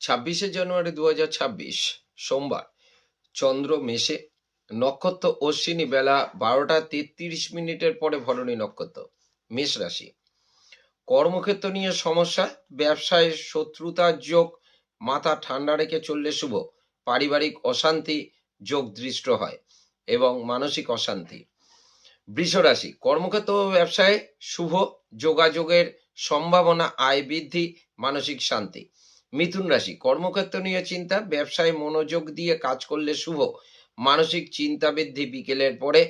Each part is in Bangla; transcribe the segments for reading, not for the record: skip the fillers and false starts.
26 জানুয়ারি 2026 সোমবার। চন্দ্র মেষে, নক্ষত্র অশ্বিনী, বেলা 12টা 33 মিনিটের পরে ভরণী নক্ষত্র। মেষ রাশি। কর্মক্ষেত্র নিয়ে সমস্যা, ব্যবসায় শত্রুতার যোগ, মাথা ঠান্ডা রেখে চললে শুভ। পারিবারিক অশান্তি যোগ দৃষ্ট হয় এবং মানসিক অশান্তি। বৃষ রাশি। কর্মক্ষেত্র ও ব্যবসায় শুভ, যোগাযোগের সম্ভাবনা, আয় বৃদ্ধি, মানসিক শান্তি। মিথুন রাশি। কর্মক্ষেত্র নিয়ে চিন্তা, ব্যবসায় মনোযোগ দিয়ে কাজ করলে শুভ, মানসিক চিন্তা বৃদ্ধি বিকেলের পরে।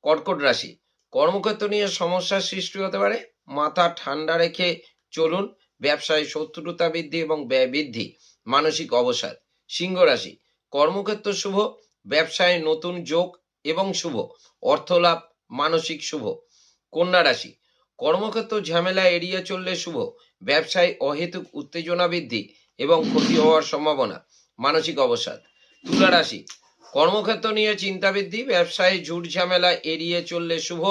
কর্কট রাশি। কর্মক্ষেত্র নিয়ে সমস্যার সৃষ্টি হতে পারে, মাথা ঠান্ডা রেখে চলুন, ব্যবসায় শত্রুতা বৃদ্ধি এবং ব্যয় বৃদ্ধি, মানসিক অবসাদ। সিংহ রাশি। কর্মক্ষেত্র শুভ, ব্যবসায় নতুন যোগ এবং শুভ, অর্থ লাভ, মানসিক শুভ। কন্যা রাশি। কর্মক্ষেত্র ঝামেলা এড়িয়ে চললে শুভ, ব্যবসায় অহেতুক উত্তেজনা বৃদ্ধি এবং ক্ষতি হওয়ার সম্ভাবনা, মানসিক অবসাদ। তুলা রাশি। কর্মক্ষেত্র নিয়ে চিন্তা বৃদ্ধি, ব্যবসায় ঝুট ঝামেলা এড়িয়ে চললে শুভ,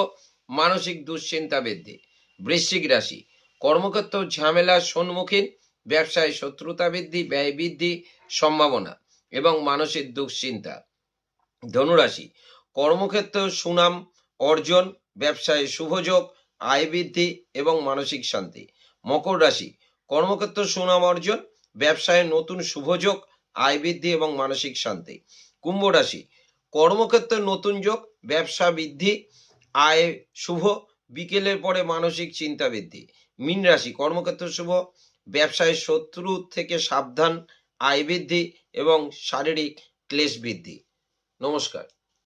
মানসিক দুশ্চিন্তা বৃদ্ধি। বৃশ্চিক রাশি। কর্মক্ষেত্র ঝামেলার সম্মুখীন, ব্যবসায় শত্রুতা বৃদ্ধি, ব্যয় বৃদ্ধি সম্ভাবনা এবং মানসিক দুশ্চিন্তা। ধনুরাশি। কর্মক্ষেত্র সুনাম অর্জন, ব্যবসায় শুভযোগ, আয় বৃদ্ধি এবং মানসিক শান্তি। মকর রাশি। কর্মক্ষেত্র সুনাম অর্জন, ব্যবসায় নতুন শুভযোগ, আয় বৃদ্ধি এবং মানসিক শান্তি। কুম্ভ রাশি। কর্মক্ষেত্রে নতুন যোগ, ব্যবসা বৃদ্ধি, আয় শুভ, বিকেলের পরে মানসিক চিন্তা বৃদ্ধি। মীন রাশি। কর্মক্ষেত্র শুভ, ব্যবসায় শত্রু থেকে সাবধান, আয় বৃদ্ধি এবং শারীরিক ক্লেশ বৃদ্ধি। নমস্কার।